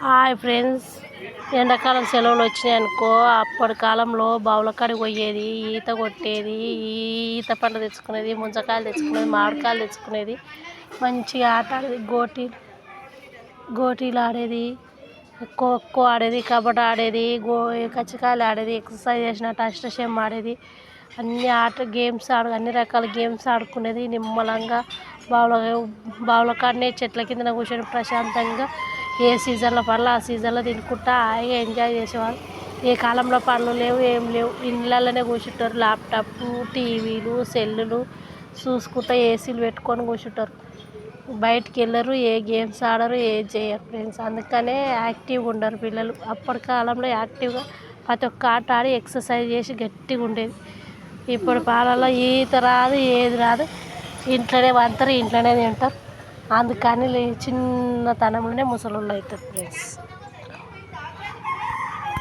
Hi friends, ఎండాకాలం సెలవులు వచ్చినాయనుకో అప్పటి కాలంలో బావుల కాడికి పోయేది, ఈత కొట్టేది, ఈత పండ్లు తెచ్చుకునేది, ముంజకాయలు తెచ్చుకునేది, మామిడికాయలు తెచ్చుకునేది, మంచిగా ఆట ఆడేది, గోటీలు ఆడేది, ఖోఖో ఆడేది, కబడ్డీ ఆడేది, కచ్చకాయలు ఆడేది, ఎక్సర్సైజ్ చేసినట్టు అష్టచమ్మ ఆడేది, అన్ని రకాల గేమ్స్ ఆడుకునేది. నిమ్మలంగా బావుల కాడనే చెట్ల కింద కూర్చొని ప్రశాంతంగా ఏ సీజన్లో పనులు ఆ సీజన్లో తినుకుంటా హాయిగా ఎంజాయ్ చేసేవాళ్ళు. ఏ కాలంలో పనులు లేవు, ఏం లేవు, ఇళ్ళల్లోనే కూర్చుంటారు. ల్యాప్టాప్, టీవీలు, సెల్లులు చూసుకుంటా ఏసీలు పెట్టుకొని కూర్చుంటారు. బయటికి వెళ్ళరు, ఏ గేమ్స్ ఆడరు, ఏం చేయరు ఫ్రెండ్స్. అందుకనే యాక్టివ్గా ఉండరు పిల్లలు. అప్పటి కాలంలో యాక్టివ్గా ప్రతి ఒక్క ఆట ఆడి ఎక్సర్సైజ్ చేసి గట్టిగా ఉండేది. ఇప్పుడు పాలలో ఈత రాదు, ఏది రాదు, ఇంట్లోనే వంటారు, ఇంట్లోనే తింటారు. అందుకని చిన్నతనంలోనే ముసలోళ్ళు అవుతారు ఫ్రెండ్స్.